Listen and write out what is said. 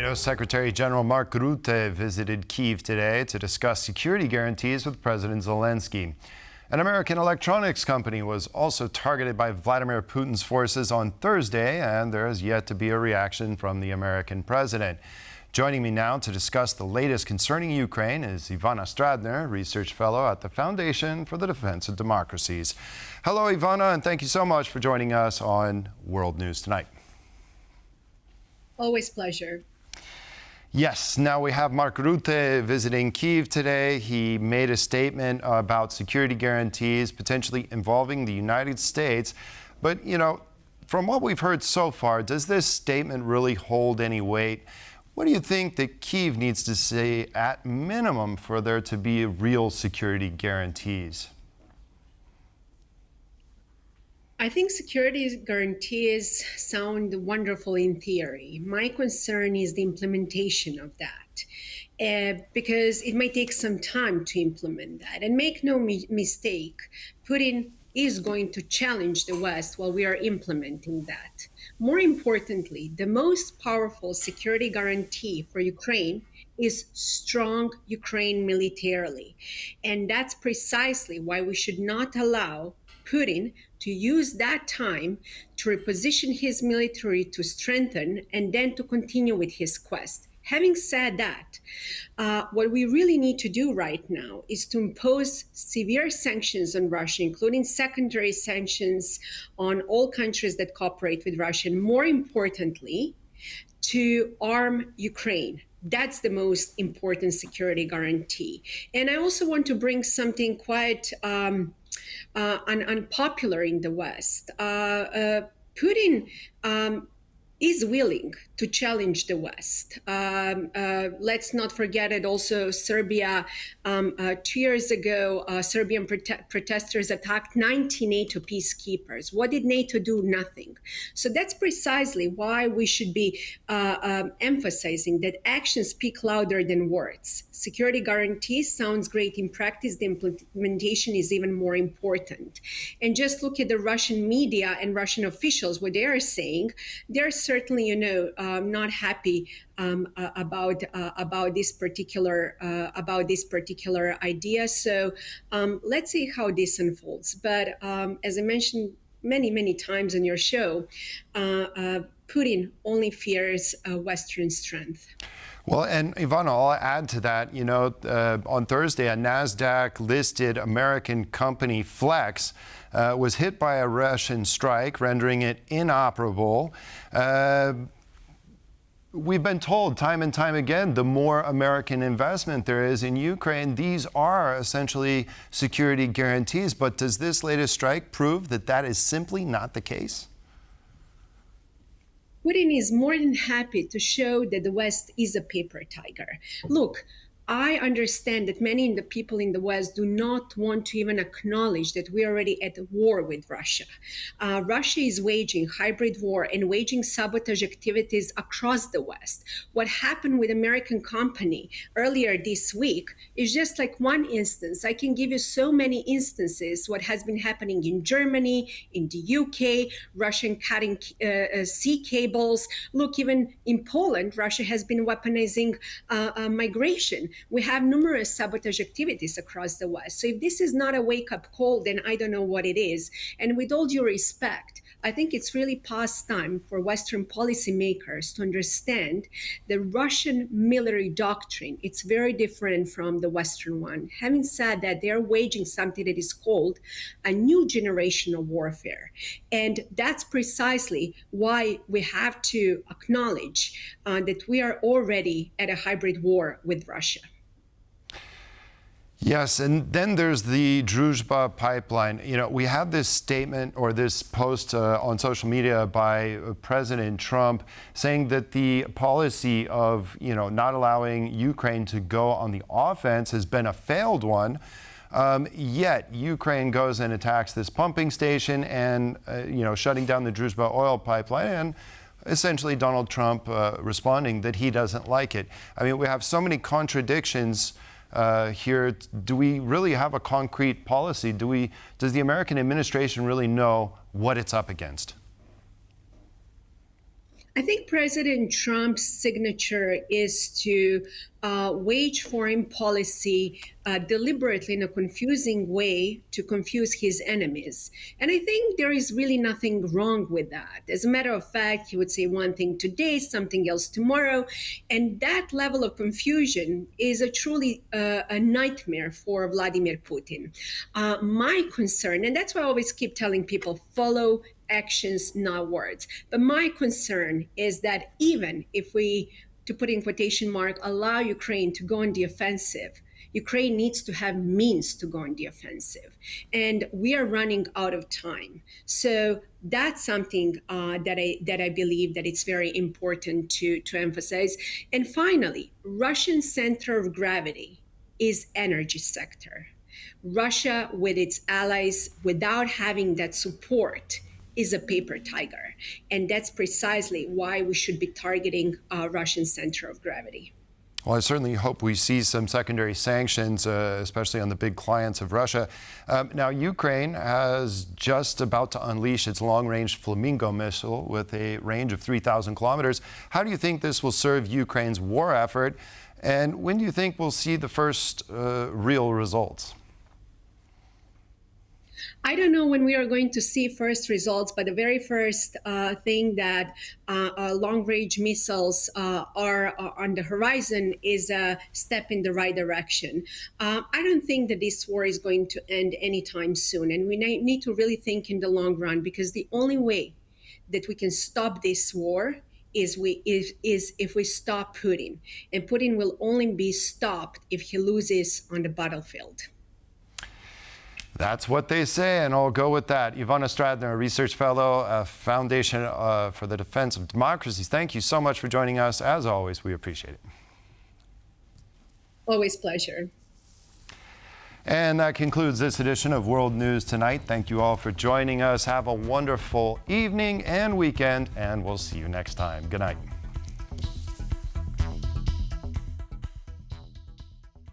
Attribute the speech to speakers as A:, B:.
A: NATO Secretary General Mark Rutte visited Kyiv today to discuss security guarantees with President Zelensky. An American electronics company was also targeted by Vladimir Putin's forces on Thursday, and there has yet to be a reaction from the American president. Joining me now to discuss the latest concerning Ukraine is Ivana Stradner, research fellow at the Foundation for the Defense of Democracies. Hello, Ivana, and thank you so much for joining us on World News Tonight.
B: Always pleasure.
A: Yes, now we have Mark Rutte visiting Kyiv today. He made a statement about security guarantees potentially involving the United States. But, from what we've heard so far, does this statement really hold any weight? What do you think that Kyiv needs to say at minimum for there to be real security guarantees?
B: I think security guarantees sound wonderful in theory. My concern is the implementation of that, because it might take some time to implement that. And make no mistake, Putin is going to challenge the West while we are implementing that. More importantly, the most powerful security guarantee for Ukraine is strong Ukraine militarily. And that's precisely why we should not allow Putin to use that time to reposition his military to strengthen and then to continue with his quest. Having said that, what we really need to do right now is to impose severe sanctions on Russia, including secondary sanctions on all countries that cooperate with Russia, and more importantly, to arm Ukraine. That's the most important security guarantee. And I also want to bring something quite unpopular in the West. Putin is willing to challenge the West. Let's not forget it also, Serbia, 2 years ago, Serbian protesters attacked 90 NATO peacekeepers. What did NATO do? Nothing. So that's precisely why we should be emphasizing that actions speak louder than words. Security guarantees sounds great in practice. The implementation is even more important. And just look at the Russian media and Russian officials, what they are saying. They're certainly, not happy about this particular idea. So let's see how this unfolds. But as I mentioned many times on your show, Putin only fears Western strength.
A: Well, and Ivana, I'll add to that, on Thursday, a NASDAQ-listed American company, Flex, was hit by a Russian strike, rendering it inoperable. We've been told time and time again, the more American investment there is in Ukraine, these are essentially security guarantees. But does this latest strike prove that that is simply not the case?
B: Putin is more than happy to show that the West is a paper tiger. Look, I understand that many of the people in the West do not want to even acknowledge that we're already at war with Russia. Russia is waging hybrid war and waging sabotage activities across the West. What happened with American company earlier this week is just like one instance. I can give you so many instances what has been happening in Germany, in the UK, Russian cutting sea cables. Look, even in Poland, Russia has been weaponizing migration. We have numerous sabotage activities across the West. So if this is not a wake-up call, then I don't know what it is. And with all due respect, I think it's really past time for Western policymakers to understand the Russian military doctrine. It's very different from the Western one. Having said that, they're waging something that is called a new generation of warfare. And that's precisely why we have to acknowledge that we are already at a hybrid war with Russia.
A: Yes, and then there's the Druzhba pipeline. We have this statement or this post on social media by President Trump saying that the policy of, not allowing Ukraine to go on the offense has been a failed one. Yet Ukraine goes and attacks this pumping station and, shutting down the Druzhba oil pipeline, and essentially Donald Trump responding that he doesn't like it. I mean, we have so many contradictions here. Do we really have a concrete policy? Does the American administration really know what it's up against?
B: I I think President Trump's signature is to wage foreign policy deliberately in a confusing way to confuse his enemies. And I think there is really nothing wrong with that. As a matter of fact, he would say one thing today, something else tomorrow. And that level of confusion is truly a nightmare for Vladimir Putin. My concern, and that's why I always keep telling people, follow actions, not words. But my concern is that even if we, to put in quotation mark, allow Ukraine to go on the offensive, Ukraine needs to have means to go on the offensive. And we are running out of time. So that's something that I believe that it's very important to emphasize. And finally, Russian center of gravity is energy sector. Russia, with its allies, without having that support, is a paper tiger. And that's precisely why we should be targeting Russian center of gravity.
A: Well, I certainly hope we see some secondary sanctions, especially on the big clients of Russia. Now, Ukraine is just about to unleash its long-range Flamingo missile with a range of 3,000 kilometers. How do you think this will serve Ukraine's war effort? And when do you think we'll see the first real results?
B: I don't know when we are going to see first results, but the very first thing that long-range missiles are on the horizon is a step in the right direction. I don't think that this war is going to end anytime soon, and we need to really think in the long run, because the only way that we can stop this war is if we stop Putin, and Putin will only be stopped if he loses on the battlefield.
A: That's what they say, and I'll go with that. Ivana Stradner, a research fellow, Foundation for the Defense of Democracies. Thank you so much for joining us. As always, we appreciate it.
B: Always pleasure.
A: And that concludes this edition of World News Tonight. Thank you all for joining us. Have a wonderful evening and weekend, and we'll see you next time. Good night.